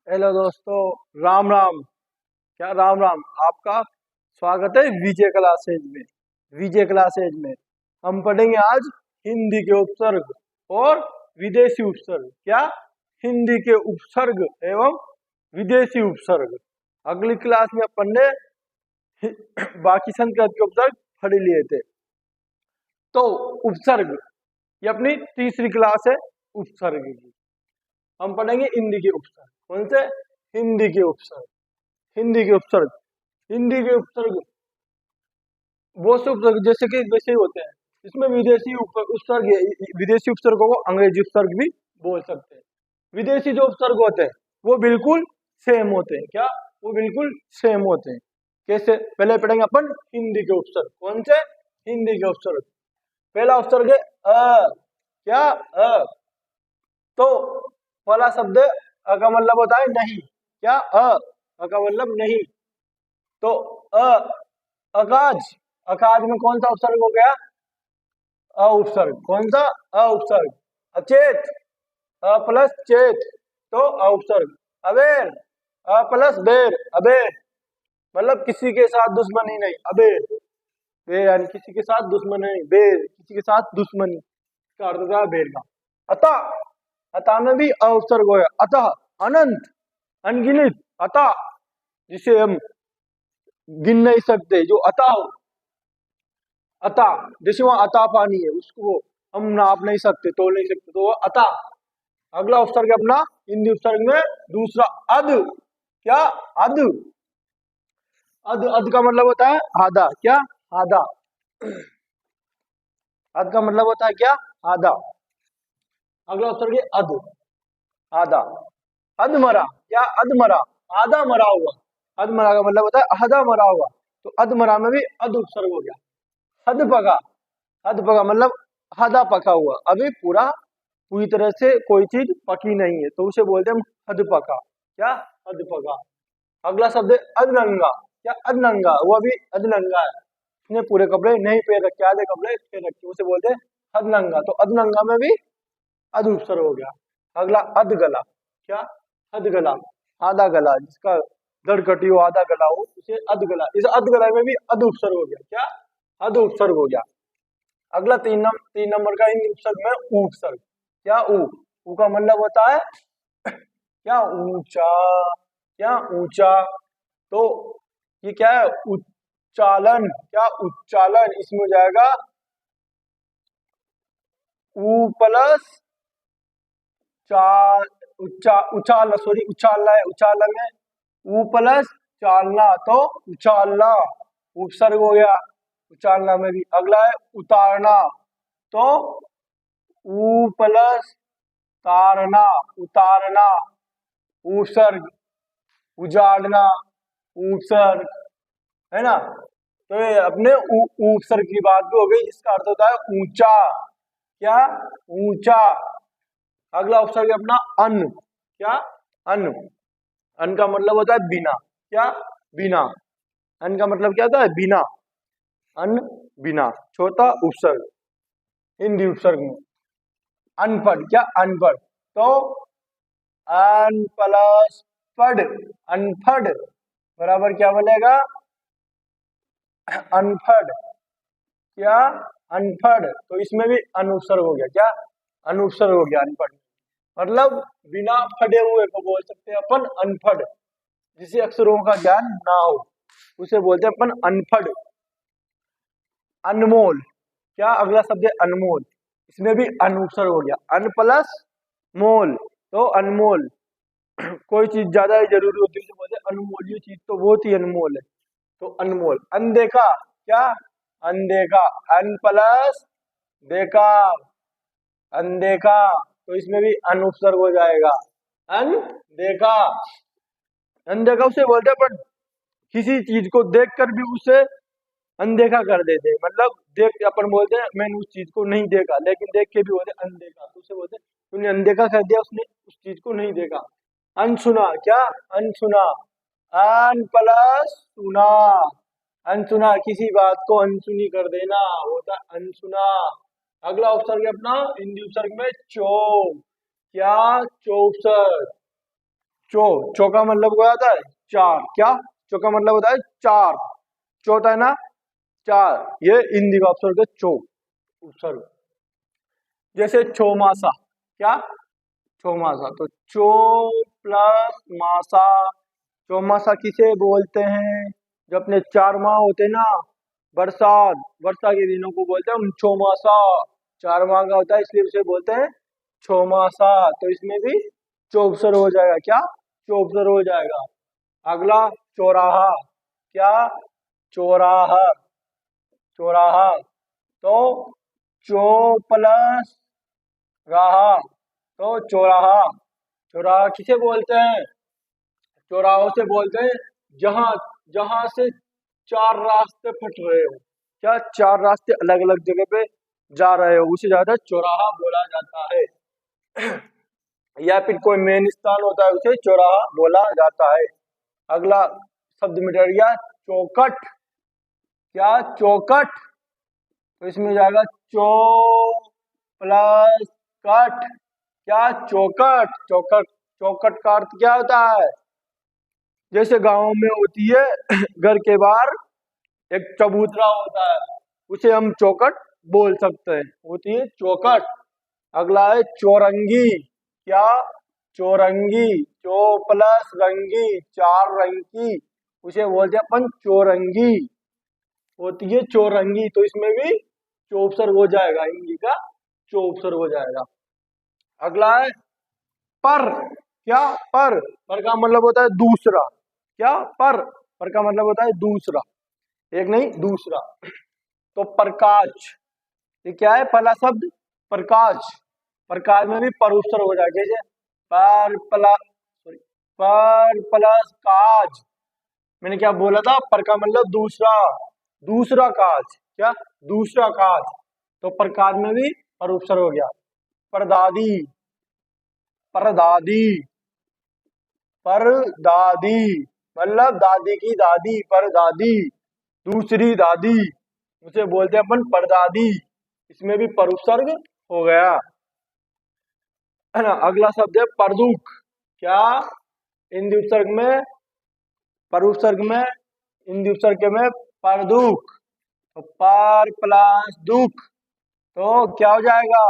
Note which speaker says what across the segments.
Speaker 1: Hello दोस्तों, राम राम। क्या राम राम। आपका स्वागत है विजय क्लासेज में। विजय क्लासेज में हम पढ़ेंगे आज हिंदी के उपसर्ग और विदेशी उपसर्ग। क्या? हिंदी के उपसर्ग एवं विदेशी उपसर्ग। अगली क्लास में अपन ने बाकी संस्कृत के उपसर्ग पढ़ लिए थे। तो उपसर्ग ये अपनी तीसरी क्लास है उपसर्ग की। हम पढ़ेंगे हिंदी के उपसर्ग। कौन से? हिंदी के उपसर्ग। हिंदी के उपसर्ग। हिंदी के उपसर्ग बहुत से उपसर्ग जैसे कि वैसे ही होते हैं। इसमें विदेशी उपसर्ग है। विदेशी उपसर्गों को अंग्रेजी उपसर्ग भी बोल सकते हैं। विदेशी जो उपसर्ग होते हैं वो बिल्कुल सेम होते हैं। क्या? वो बिल्कुल सेम होते हैं। कैसे? पहले पढ़ेंगे अपन हिंदी के उपसर्ग। कौन से? हिंदी के उपसर्ग। पहला उपसर्ग है अ। क्या? अ। तो पहला शब्द अ का मतलब होता है नहीं। क्या? अ का मतलब नहीं। तो अ अकाज। अकाज में कौन सा उपसर्ग हो गया? अ उपसर्ग। कौन सा? अ उपसर्ग। अचेत। अ प्लस चेत तो अ उपसर्ग। अबेर। अ प्लस बेर। अबेर मतलब किसी के साथ दुश्मनी नहीं। अबेर। बेर यानी किसी के साथ दुश्मनी नहीं। बेर किसी के साथ दुश्मनी का अर्थ होता है बेर का। अतः। अतः में भी अ उपसर्ग हो गया। अतः अनंत, अनगिनत। अतः जिसे हम गिन नहीं सकते, जो अतः हो। अतः जैसे वहां अतः पानी है, उसको हम नाप नहीं सकते, तोल नहीं सकते, तो वो अतः। अगला उपसर्ग है अपना हिंदी उपसर्ग में दूसरा अध। क्या? अध। अध। अध का मतलब होता है आधा। क्या? आधा। अध का मतलब होता है क्या? आधा। अगला उपसर्ग है अध। आधा। अधमरा। क्या? अधमरा। आधा मरा हुआ। अधमरा का मतलब होता है आधा मरा हुआ। तो अधमरा में भी अध उपसर्ग हो गया। हद पका। हद पका मतलब आधा पका हुआ, अभी पूरी तरह से कोई चीज पकी नहीं है, तो उसे बोलते हैं हम हद पका। क्या? हद पका। अगला शब्द है अधनंगा। क्या? अधनंगा। वो अभी अधनंगा है, उसने पूरे कपड़े नहीं पहन रखे, आधे कपड़े पहन रखे, उसे बोलते हैं अधनंगा। तो अधनंगा में भी अध उपसर्ग हो गया। अगला अधगला। क्या? अधगला। आधा गला, जिसका धड़ कटी हो, आधा गला हो, उसे अधगला। इस अधगला में भी अध उपसर्ग हो गया। क्या? अध उपसर्ग हो गया। अगला तीन नंबर का इन उपसर्ग में ऊ उपसर्ग। क्या? ऊ। ऊ का मतलब होता है क्या? ऊंचा। क्या? ऊंचा। तो ये क्या है? उच्चालन। क्या? उच्चालन। इसमें हो जाएगा ऊ प्लस चाल। उचाल सॉरी उछालना है। उचालन है ऊ प्लस चालना, तो उछालना उपसर्ग हो गया उचालना में भी। अगला है उतारना। तो ऊ प्लस तारना, उतारना उपसर्ग। उजाड़ना उपसर्ग। है ना? तो ये अपने उपसर्ग की बात भी हो गई, जिसका अर्थ होता है ऊंचा। क्या? ऊंचा। अगला उपसर्ग है अपना अन। क्या? अन। अन का मतलब होता है बिना। क्या? बिना। अन का मतलब क्या होता है? बिना। अन बिना। छोटा उपसर्ग हिंदी उपसर्ग में। अनपढ़। क्या? अनपढ़। तो अन प्लस पढ़। अनपढ़ बराबर क्या बनेगा? अनपढ़। क्या? अनपढ़। तो इसमें भी अनुपसर्ग हो गया। क्या? अनुपसर्ग हो गया अनपढ़। मतलब बिना पढ़े हुए को बोल सकते हैं अपन अनपढ़, जिसे अक्षरों का ज्ञान ना हो, उसे बोलते हैं अपन अनपढ़। अनमोल। क्या? अगला शब्द है अनमोल। इसमें भी अनुपसर्ग हो गया। अन प्लस मोल तो अनमोल। कोई चीज ज्यादा ही जरूरी होती है तो बोलते हैं अनमोल, ये चीज तो बहुत ही अनमोल है, तो अनमोल। अनदेखा। क्या? अनदेखा। अन प्लस देखा। अनदेखा। तो इसमें भी अनुपसर्ग हो जाएगा। अनदेखा। अनदेखा उसे बोलते हैं अपन किसी चीज को देखकर भी उसे अनदेखा कर देते हैं। मतलब देख अपन बोलते हैं मैंने उस चीज को नहीं देखा, लेकिन देख के भी बोलते हैं अनदेखा, तो उसे बोलते हैं तूने अनदेखा कर दिया, उसने उस चीज को नहीं देखा। अनसुना। क्या? अनसुना। अन प्लस सुना। अनसुना, किसी बात को अनसुनी कर देना होता है अनसुना। अगला उपसर्ग है अपना हिंदी उपसर्ग में चो। क्या? चौसर। चो का मतलब क्या होता है? चार। क्या? चो का मतलब होता है चार। चो होता है ना चार। ये हिंदी का उपसर्ग है चो, उपसर्ग। जैसे चौमासा। क्या? चौमासा। तो चो प्लस मासा। चौमासा किसे बोलते हैं? जो अपने 4 माह होते ना, बरसात, वर्षा के दिनों को बोलते हैं हम चौमासा। 4 माह का होता है इसलिए उसे बोलते हैं चौमासा। तो इसमें भी चौपसर हो जाएगा। क्या? चौपसर हो जाएगा। अगला चौराहा। क्या? चौराहा। चौराहा। तो चो प्लस राहा, तो चौराहा। चौराहा किसे बोलते हैं? चौराहों से बोलते हैं जहां जहां से 4 रास्ते फट रहे हो। क्या? 4 रास्ते अलग अलग जगह पे जा रहे हो, उसे ज्यादा चौराहा बोला जाता है। या फिर कोई मेन स्थान होता है उसे चौराहा बोला जाता है। अगला शब्द मिट गया चौकट। क्या? चौकट। तो इसमें हो जाएगा चो प्लस कट। क्या? चौकट। चौकट। चौकट का अर्थ क्या होता है? जैसे गांव में होती है घर के बाहर एक चबूतरा होता है, उसे हम चौकट बोल सकते हैं, होती है चौकट। अगला है चौरंगी। क्या? चौरंगी। चो प्लस रंगी, 4 रंग की, उसे बोलते हैं अपन चौरंगी, होती है चौरंगी। तो इसमें भी चौपसर हो जाएगा, हिंदी का चौपसर हो जाएगा। अगला है पर। क्या? पर का मतलब होता है दूसरा। क्या? पर का मतलब होता है दूसरा, एक नहीं दूसरा। तो प्रकाश, ये क्या है? पहला शब्द प्रकाश। प्रकाश में भी पर उपसर्ग हो जाएगा। जैसे पर प्लस, सॉरी, पर प्लस काज। मैंने क्या बोला था? पर का मतलब दूसरा, दूसरा काज। क्या? दूसरा काज। तो प्रकाश में भी पर उपसर्ग हो गया। परदादी। परदादी। परदादी मतलब दादी की दादी, परदादी, दूसरी दादी, उसे बोलते हैं अपन परदादी। इसमें भी पर उपसर्ग हो गया, है ना। अगला शब्द है परदुख। क्या? हिंदी उपसर्ग में, पर उपसर्ग में, हिंदी उपसर्ग में परदुख। तो पर प्लस दुख, तो क्या हो जाएगा?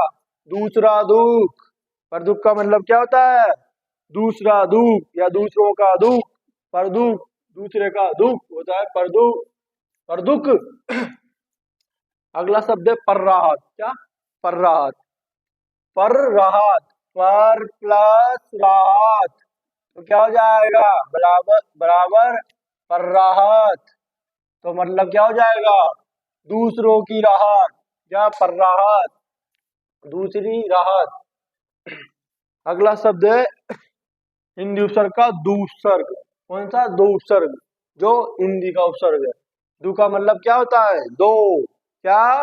Speaker 1: दूसरा दुख। परदुख का मतलब क्या होता है? दूसरा दुख या दूसरों का दुख। परदुख दूसरे का दुख होता है परदुख, परदुख। अगला शब्द है पर राहत। क्या? पर राहत। पर राहत, पर प्लस राहत, तो क्या हो जाएगा? बराबर बराबर पर राहत। तो मतलब क्या हो जाएगा? दूसरों की राहत या पर राहत, दूसरी राहत। अगला शब्द है हिंदी उपसर्ग का दूसर्ग। कौन सा? दो उपसर्ग, जो हिंदी का उपसर्ग है। दू का मतलब क्या होता है? दो। क्या?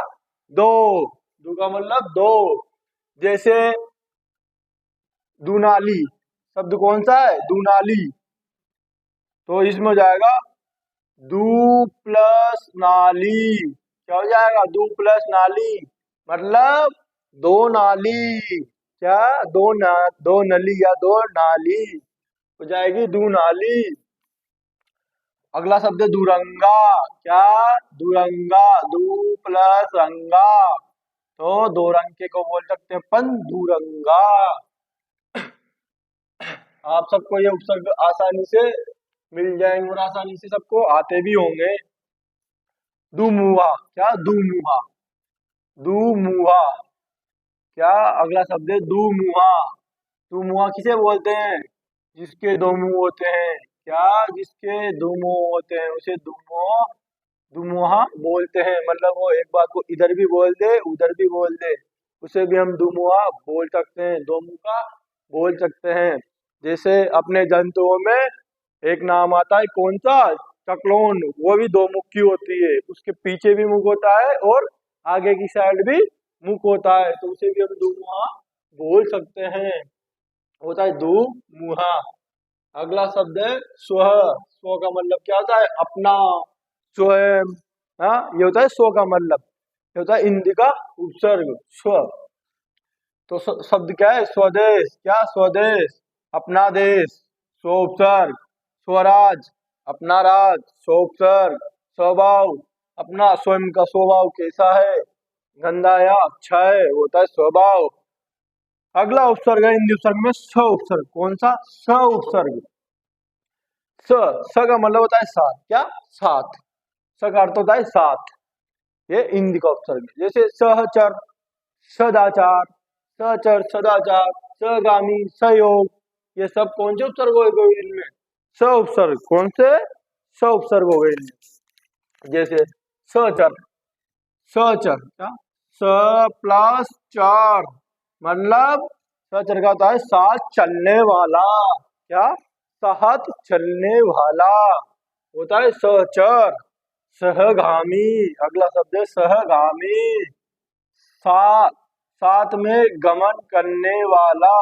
Speaker 1: दो। दू का मतलब दो। जैसे दूनाली शब्द कौन सा है? दूनाली। तो इसमें हो जाएगा दू प्लस नाली। क्या हो जाएगा? दू प्लस नाली मतलब दो नाली। क्या? दो नली या दो नाली हो जाएगी दू नाली। अगला शब्द है दुरंगा। क्या? दुरंगा। दू प्लस रंगा, तो दो रंग को बोल सकते हैं अपन दुरंगा। आप सबको ये उपसर्ग आसानी से मिल जाएंगे और आसानी से सबको आते भी होंगे। दुमुहा। क्या? दुमुहा। दुमुहा। क्या? अगला शब्द है दुमुहा। दुमुहा किसे बोलते हैं? जिसके दो मुंह होते हैं। क्या? जिसके दो मुंह होते हैं उसे दुमुहा बोलते हैं। मतलब वो एक बात को इधर भी बोल दे उधर भी बोल दे, उसे भी हम दुमुहा बोल सकते हैं, दो मुंह का बोल सकते हैं। जैसे अपने जंतुओं में एक नाम आता है कौन सा? चकलोन। वो भी दो मुख की होती है, उसके पीछे भी मुख होता है और आगे की साइड भी मुख होता है, तो उसे भी हम दुमुहा बोल सकते हैं, होता है दो मुहा। अगला शब्द है स्व। स्व का मतलब क्या होता है? अपना, स्वयं। हाँ, ये होता है स्व का मतलब, ये होता है हिंदी का उपसर्ग स्व। तो शब्द क्या है? स्वदेश। क्या? स्वदेश, अपना देश, सोपसर्ग। स्वराज, अपना राज। सोपसर्ग। स्वभाव, अपना स्वयं का स्वभाव कैसा है, गंदा या अच्छा है, वो होता है स्वभाव। अगला उपसर्ग है हिंदी उपसर्ग में स उपसर्ग। कौन सा? स उपसर्ग। स, स का मतलब होता है साथ। क्या? साथ। स का अर्थ होता है साथ। ये हिंदी का उपसर्ग है। जैसे सहचर, सदाचार, सहचर, सदाचार, सहगामी, सहयोग, ये सब कौन से उपसर्ग हो गए इनमें? स उपसर्ग। कौन से? स उपसर्ग हो गए इनमें। जैसे सहचर, सहचर क्या? स प्लस चार, मतलब सहचर का होता है साथ चलने वाला। क्या? साथ चलने वाला होता है सहचर। सहगामी, अगला शब्द है सहगामी। सा, साथ में गमन करने वाला।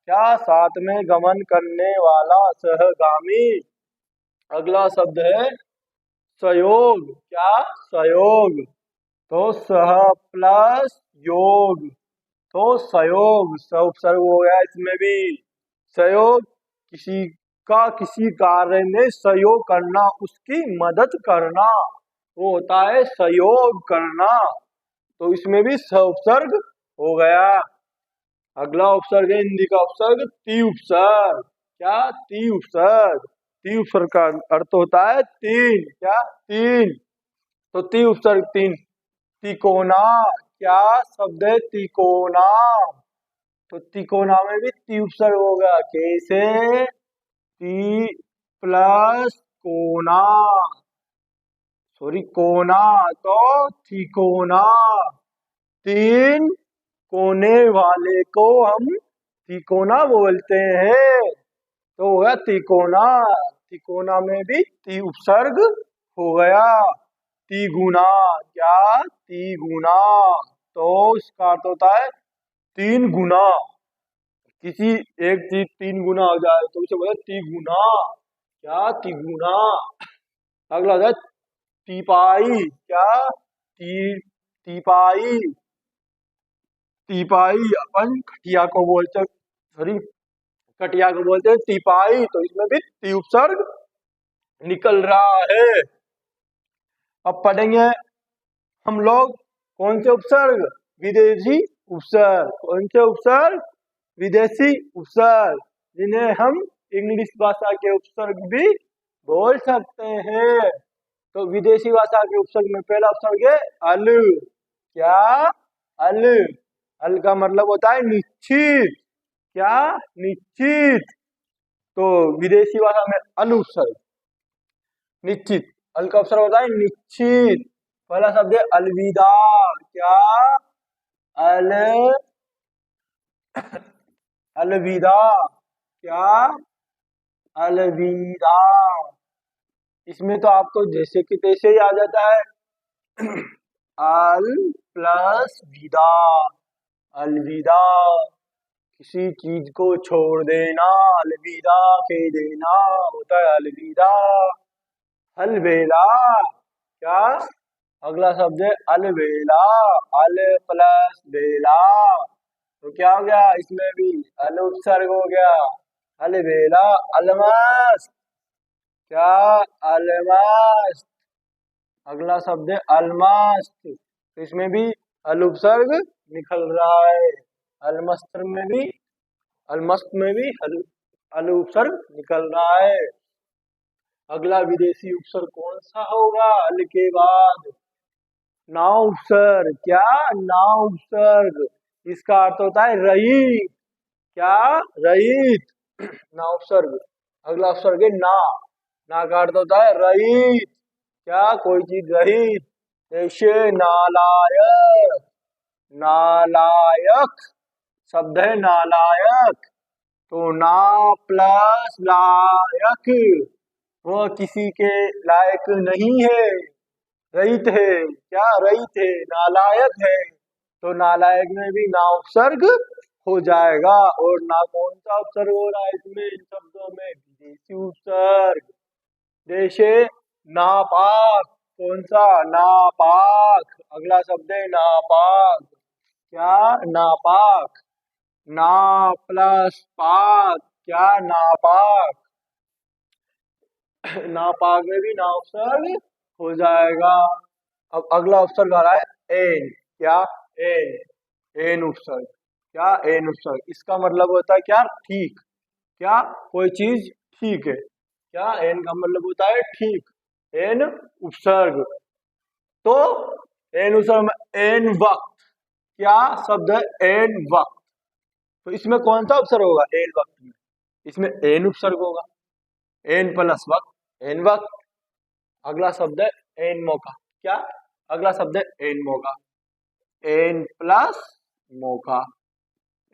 Speaker 1: क्या? साथ में गमन करने वाला, सहगामी। अगला शब्द है सहयोग। क्या? सहयोग। तो सह प्लस योग, तो सहयोग, स उपसर्ग हो गया इसमें भी। सहयोग, किसी का किसी कार्य में सहयोग करना, उसकी मदद करना, वो होता है सहयोग करना। तो इसमें भी स उपसर्ग हो गया। अगला उपसर्ग है हिंदी का उपसर्ग ती उपसर्ग। क्या? ती उपसर्ग। ती उपसर्ग का अर्थ होता है तीन। क्या? तीन। तो ती उपसर्ग तीन। तिकोना, क्या शब्द है? तिकोना। तो तिकोना में भी ती उपसर्ग होगा। कैसे? ती प्लस कोना, सॉरी कोना, तो तिकोना। तीन कोने वाले को हम तिकोना बोलते हैं। तो हो गया तिकोना। तिकोना में भी ती उपसर्ग हो गया। तिगुना, क्या? तिगुना। तो इसका अर्थ होता है तीन गुना। किसी एक चीज तीन गुना हो जाए तो उसे बोलते तिगुना। क्या? तिगुना। अगला होता है तिपाई। क्या? तिपाई। तिपाई अपन खटिया को बोलते, सॉरी, कटिया को बोलते हैं तिपाई। तो इसमें भी ती उपसर्ग निकल रहा है। अब पढ़ेंगे हम लोग कौन से उपसर्ग? विदेशी उपसर्ग। कौन से उपसर्ग? विदेशी उपसर्ग, जिन्हें हम इंग्लिश भाषा के उपसर्ग भी बोल सकते हैं। तो विदेशी भाषा के उपसर्ग में पहला उपसर्ग है अल। क्या? अल। अल का मतलब होता है निश्चित। क्या? निश्चित। तो विदेशी भाषा में अल उपसर्ग निश्चित। अल का उपसर्ग होता है निश्चित। पहला शब्द है अलविदा। क्या? अल, अलविदा। क्या? अलविदा। इसमें तो आपको जैसे कि तैसे ही आ जाता है। अल प्लस विदा, अलविदा। किसी चीज को छोड़ देना, अलविदा कह देना, होता है अलविदा। अलवेला। क्या? अगला शब्द है अलवेला। अल प्लस वेला, तो क्या हो गया? इसमें भी अल उपसर्ग हो गया। अलवेला। अलमस्त। क्या? अलमस्त। अगला शब्द है अलमस्त। तो इसमें भी अल उपसर्ग निकल रहा है। अलमस्त में भी, अलमस्त में भी अल उपसर्ग निकल रहा है। अगला विदेशी उपसर्ग कौन सा होगा अल के बाद? नाव उपसर्ग। क्या? नाव उपसर्ग। इसका अर्थ होता है रहित। क्या? रहित। नाव उपसर्ग। अगला उपसर्ग है ना। ना का अर्थ होता है रहित। क्या? कोई चीज रहित। जैसे नालायक। नालायक शब्द है नालायक। तो ना प्लस लायक, वह किसी के लायक नहीं है, रहित है। क्या? रहित है, नालायक है। तो नालायक में भी ना उपसर्ग हो जाएगा। और ना कौन सा उपसर्ग हो रहा है इसमें, इन शब्दों में? विदेशी उपसर्ग। जैसे नापाक। कौन सा? नापाक। अगला शब्द है नापाक। क्या? नापाक। ना प्लस पाक। क्या? नापाक। नापाक में भी ना उपसर्ग हो जाएगा। अब अगला उपसर्ग आ रहा है एन। क्या? एन। एन उपसर्ग। क्या? एन उपसर्ग। इसका मतलब होता है क्या? ठीक। क्या? कोई चीज ठीक है। क्या? एन का मतलब होता है ठीक। एन उपसर्ग। तो एन उपसर्ग में एन वक्त। क्या शब्द है? एन वक्त। तो इसमें कौन सा उपसर्ग होगा? एन वक्त में। इसमें एन उपसर्ग होगा। एन प्लस वक्त, एन वक्त। अगला शब्द है एन मौका। क्या? अगला शब्द है एन मौका। एन प्लस मौका।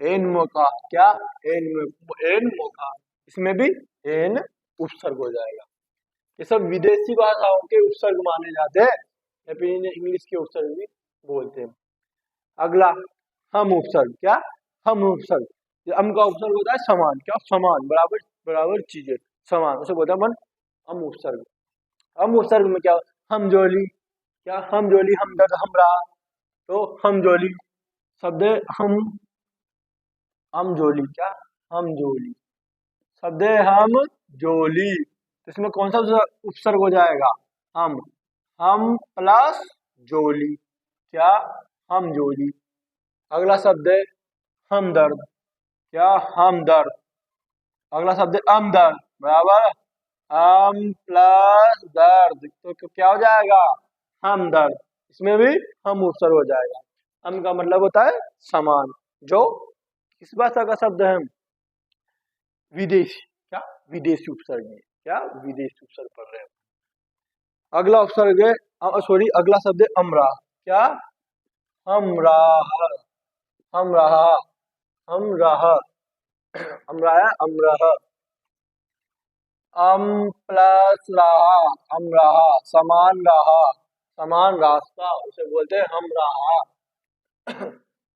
Speaker 1: एन मौका। क्या? एन मौका। इसमें भी एन उपसर्ग हो जाएगा। ये सब विदेशी भाषाओं के उपसर्ग माने जाते हैं, या फिर इन्हें इंग्लिश के उपसर्ग भी बोलते हैं। अगला हम उपसर्ग। क्या? हम उपसर्ग। हम का उपसर्ग होता है समान। क्या? समान, बराबर बराबर चीजें, समान, उसे बोलते हैं मन हम उपसर्ग। हम उपसर्ग में क्या? हम जोली। क्या? हम जोली, हम दर्द, हम रहा। तो हम जोली शब्द है हम जोली। क्या? हम जोली शब्द है हम जोली। तो इसमें कौन सा उपसर्ग हो जाएगा? हम प्लस जोली। क्या? हम जोली। अगला शब्द है हमदर्द। क्या? हमदर्द। अगला शब्द है अमदर्द, बराबर हम प्लस दर्द। तो क्या हो जाएगा? हमदर्द। इसमें भी हम उपसर्ग हो जाएगा। हम का मतलब होता है समान, जो किस भाषा का शब्द है? विदेशी। क्या? विदेशी उपसर्ग है। क्या? विदेशी उपसर्ग पढ़ रहे हैं। अगला उपसर्ग है सॉरी, अगला शब्द है अमरा। क्या? हम रहा। हम रहा। हम रहा। हम रहा है अमरह। अम प्लस रहा, हम रहा, समान रहा, समान रास्ता, उसे बोलते हैं हम रहा।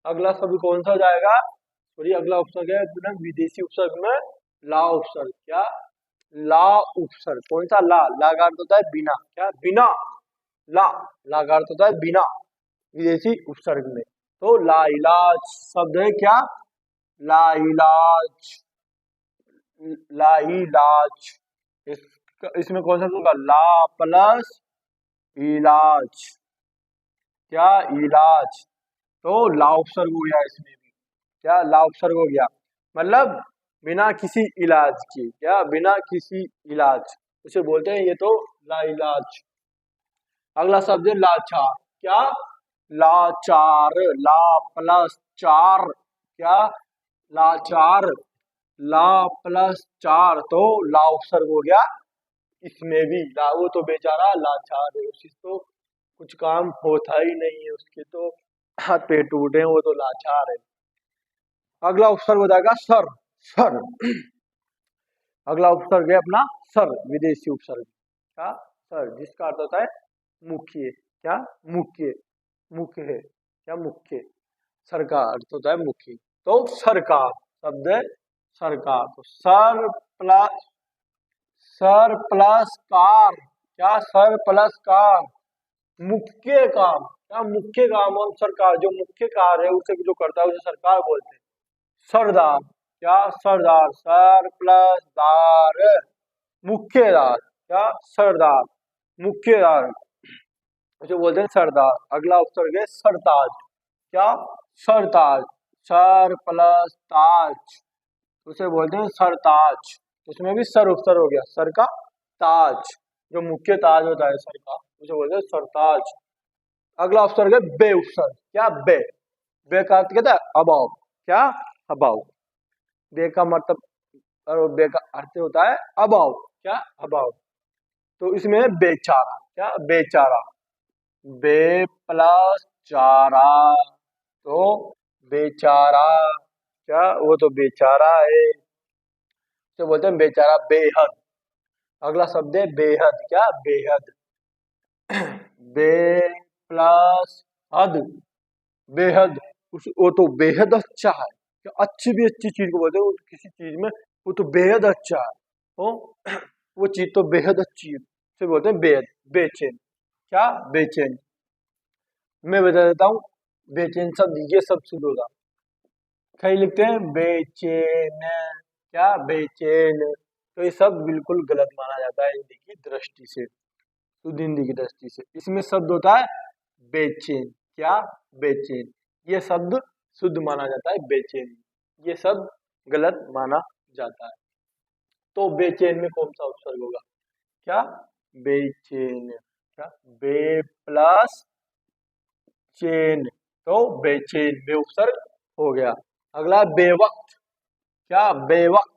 Speaker 1: अगला शब्द कौन सा हो जाएगा? सॉरी, अगला उपसर्ग है अपना विदेशी उपसर्ग में ला उपसर्ग। क्या? ला उपसर्ग। कौन सा? ला। ला का अर्थ होता है बिना। क्या? बिना। ला। ला का अर्थ होता है बिना, विदेशी उपसर्ग में। तो ला इलाज शब्द है। क्या? ला इलाज। ला इलाज। इसमें कौन सा होगा? ला प्लस इलाज। क्या? इलाज। तो ला उपसर्ग हो गया इसमें भी। क्या? ला उपसर्ग हो गया, मतलब बिना किसी इलाज के। क्या? बिना किसी इलाज, उसे बोलते हैं ये तो ला इलाज। अगला शब्द है लाचार। क्या? लाचार। ला प्लस चार। क्या? लाचार। ला प्लस चार। तो ला उपसर्ग हो गया इसमें भी। ला, वो तो बेचारा लाचार है, उसी तो कुछ काम होता ही नहीं है, उसके तो हाथ पैर टूटे हैं, वो तो लाचार है। अगला उपसर्ग हो जाएगा सर। सर। अगला उपसर्ग है अपना सर, विदेशी उपसर्ग। क्या? सर, जिसका अर्थ होता है मुख्य। क्या? मुख्य। मुख्य है। क्या? मुख्य। सर का अर्थ होता है मुख्य। तो सरकार शब्द है सरकार। तो सर प्लस कार। क्या? Sir plus car. मुख्य काम। क्या? मुख्य काम और सरकार, जो मुख्य कार्य है उसे जो करता है उसे सरकार बोलते हैं। सरदार। क्या? सरदार। सर प्लस दार, मुख्यदार। क्या? सरदार, मुख्यदार, उसे बोलते हैं सरदार। अगला उपसर्ग है सरताज। क्या? सरताज। सर प्लस ताज, उसे बोलते हैं सरताज। उसमें भी सर उपसर्ग हो गया, सर का ताज, जो मुख्य ताज होता है सर का, उसे बोलते हैं सरताज। अगला उपसर्ग है बे उपसर्ग। क्या? बे। बे का अर्थ कहता है अभाव। क्या? अभाव। बे का मतलब, और बे का अर्थ होता है अभाव। क्या? अभाव। तो इसमें है बेचारा। क्या? बेचारा। बे प्लस चारा, तो बेचारा। क्या? वो तो बेचारा है, तो बोलते हैं बेचारा, बेहद। अगला शब्द है बेहद। क्या? बेहद। बे प्लस हद, बेहद। वो तो बेहद अच्छा है। क्या? अच्छी भी अच्छी चीज को बोलते हैं, वो तो किसी चीज में वो तो बेहद अच्छा है। तो वो चीज तो बेहद अच्छी है, उसे बोलते हैं बेहद। बेचैन। क्या? बेचैन। मैं बता देता हूँ, बेचैन शब्द ये सब शुरू होगा। कई लिखते हैं बेचैन। क्या? बेचैन। तो ये शब्द बिल्कुल गलत माना जाता है हिंदी की दृष्टि से, शुद्ध हिंदी की दृष्टि से। इसमें शब्द होता है बेचैन। क्या? बेचैन। ये शब्द शुद्ध माना जाता है बेचैन, ये शब्द गलत माना जाता है। तो बेचैन में कौन सा उपसर्ग होगा? क्या? बेचैन। क्या? बे प्लस चैन, तो बेचैन, बे उपसर्ग हो गया। अगला बेवक्त। क्या? बेवक्त।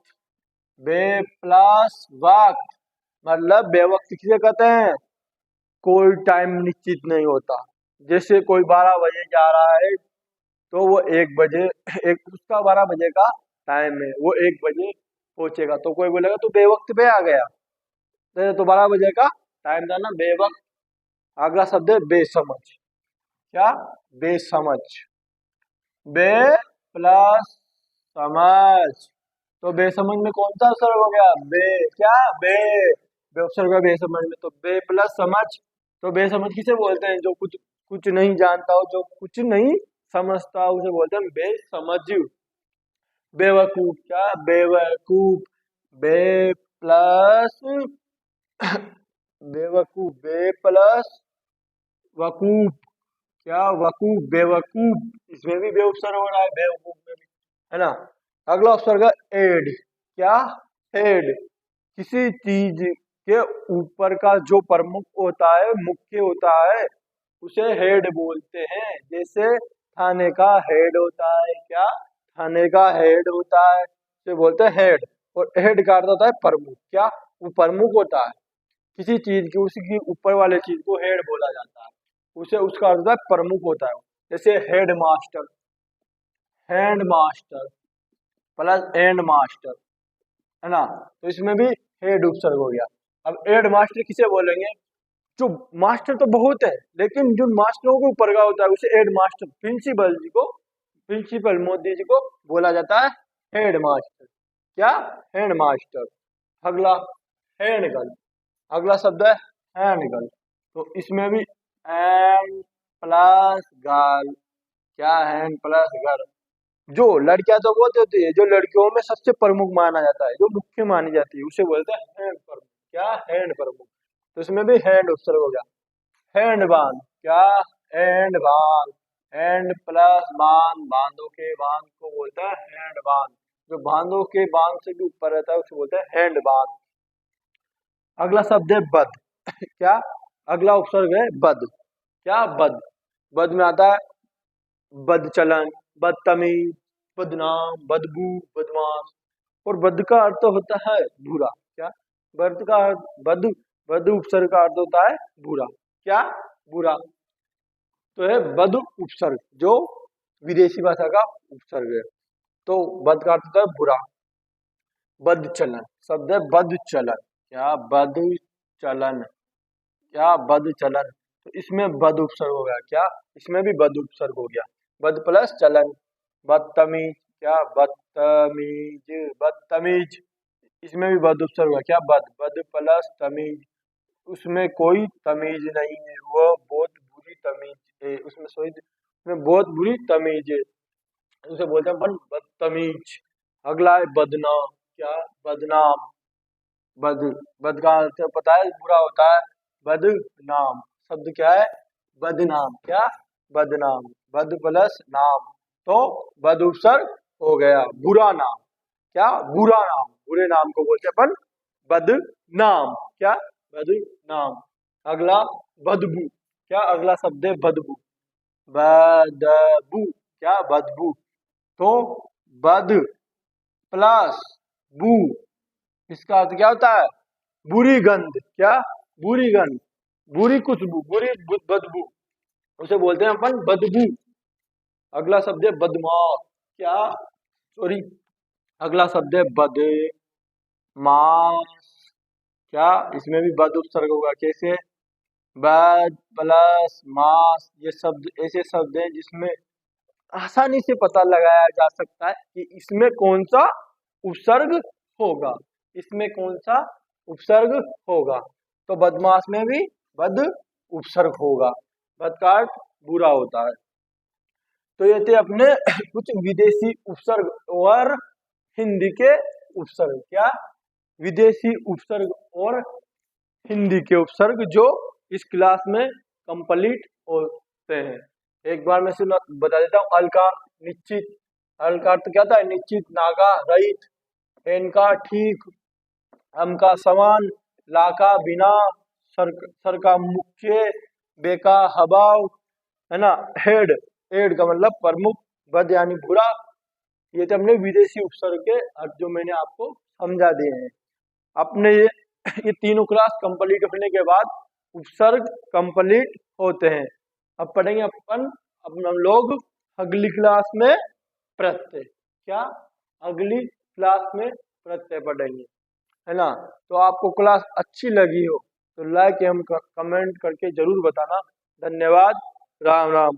Speaker 1: बे प्लस वक्त, मतलब बेवक्त किसे कहते हैं? कोई टाइम निश्चित नहीं होता। जैसे कोई 12 बजे जा रहा है तो वो 1 बजे, एक उसका 12 बजे का टाइम है, वो 1 बजे पहुंचेगा, तो कोई बोलेगा तू बेवक्त पे आ गया, तो 12 बजे का टाइम था ना, बेवक्त। अगला शब्द है बेसमझ। क्या? बेसमझ। बे प्लस समझ, तो बेसमझ में कौन सा उपसर्ग हो गया? बे। क्या? बे, बे उपसर्ग है बेसमझ में, तो बे प्लस समझ। तो बेसमझ किसे बोलते हैं? जो कुछ कुछ नहीं जानता हो, जो कुछ नहीं समझता हो, उसे बोलते हैं बेसमझ। बेवकूफ। क्या? बेवकूफ। बे प्लस बेवकूफ, बे प्लस वकूफ। क्या? वकूफ, बेवकूफ, इसमें भी बे उपसर्ग हो रहा है, बेवकूफ में भी, है ना। अगला उपसर्ग है एड। क्या? हेड। किसी चीज के ऊपर का जो प्रमुख होता है, मुख्य होता है, उसे हेड बोलते हैं। जैसे थाने का हेड होता है। क्या? थाने का हेड होता है, उसे बोलते हैं हेड। और हेड का अर्थ होता है प्रमुख। क्या? वो प्रमुख होता है किसी चीज की, उसी की ऊपर वाले चीज को हेड बोला जाता है, उसे उसका अर्थ होता है प्रमुख होता है। जैसे head master, hand master plus and master, है ना, तो इसमें भी हेड उपसर्ग हो गया। अब हेड मास्टर किसे बोलेंगे? जो मास्टर तो बहुत है, लेकिन जो मास्टरों के ऊपर का होता है उसे हेड मास्टर, प्रिंसिपल जी को, प्रिंसिपल मोदी जी को बोला जाता है हेड मास्टर। क्या? Head master. अगला हैंड गर्ल। अगला शब्द है हैंड गर्ल, तो इसमें भी हैंड प्लस गर्ल। क्या? Hand plus girl. जो लड़कियां तो बहुत होती है, जो लड़कियों में सबसे प्रमुख माना जाता है, जो मुख्य मानी जाती है, उसे बोलते हैं हैंड प्रमुख। क्या? हैंड प्रमुख, तो इसमें भी हैंड उपसर्ग हो गया। हैंड बांध। क्या? हैंड बांध। हैंड प्लस बांध, बांधों के बांध को बोलते हैं हैंड बांध। जो बांधों के बांध से भी ऊपर रहता है उसे बोलते हैं हैंड बांध। अगला शब्द है बद। क्या? अगला उपसर्ग है बद। क्या? बद। बद में आता है बदचलन, बदतमीज, बदनाम, बदबू, बदमाश। और बद का अर्थ होता है बुरा। क्या? बद का अर्थ, बद, बद उपसर्ग का अर्थ होता है बुरा। क्या? बुरा, तो है बद उपसर्ग, जो विदेशी भाषा का उपसर्ग है। तो बद का अर्थ होता है बुरा। बद चलन शब्द है, बद चलन। क्या? बद चलन। क्या? बद चलन, तो इसमें बद उपसर्ग हो गया। क्या? इसमें भी बद उपसर्ग हो गया। बद प्लस चलन। बदतमीज। क्या? बदतमीज, बदतमीज, इसमें भी बद उपसर्ग हुआ। क्या? बद, बद प्लस तमीज, उसमें कोई तमीज नहीं है, वो बहुत बुरी तमीज है, उसमें उसमें बहुत बुरी तमीज है, उसे बोलते हैं अपन बदतमीज। अगला है बदनाम। क्या? बदनाम। बद, बद का अर्थ पता है बुरा होता है, बदनाम। शब्द क्या है? बदनाम। क्या? बदनाम। बद प्लस नाम, तो बद उपसर्ग हो गया, बुरा नाम। क्या? बुरा नाम, बुरे नाम को बोलते हैं अपन बदनाम। क्या? बदनाम। अगला बदबू। क्या? अगला शब्द है बदबू। बदबू। क्या? बदबू, तो बद प्लस बू, इसका अर्थ क्या होता है? बुरी गंध। क्या? बुरी गंध, बुरी खुशबू, बुरी बदबू, उसे बोलते हैं अपन बदबू। अगला शब्द है बदमाश। क्या? सॉरी, अगला शब्द है बदमाश। क्या? इसमें भी बद उपसर्ग होगा। कैसे? बद प्लस मास, ये शब्द ऐसे शब्द हैं जिसमें आसानी से पता लगाया जा सकता है कि इसमें कौन सा उपसर्ग होगा, इसमें कौन सा उपसर्ग होगा। तो बदमाश में भी बद उपसर्ग होगा। बद का अर्थ बुरा होता है। तो ये थे अपने कुछ विदेशी उपसर्ग और हिंदी के उपसर्ग। क्या? विदेशी उपसर्ग और हिंदी के उपसर्ग जो इस क्लास में कंप्लीट होते हैं। एक बार मैं सुना बता देता हूँ। अल का निश्चित, अल का अर्थ क्या था? निश्चित, नागा रहित, एन का ठीक, हम का समान, ला का बिना, सर का मुख्य, बे का हवाव, है ना, हेड, हेड का मतलब प्रमुख, बद यानी बुरा। ये तो हमने विदेशी उपसर्ग के अर्थ जो मैंने आपको समझा दिए हैं। अपने ये तीनों क्लास कंप्लीट होने के बाद उपसर्ग कंप्लीट होते हैं। अब पढ़ेंगे हम लोग अगली क्लास में प्रत्यय। क्या? अगली क्लास में प्रत्यय पढ़ेंगे, है ना। तो आपको क्लास अच्छी लगी हो तो लाइक एवं कमेंट करके जरूर बताना। धन्यवाद। राम राम।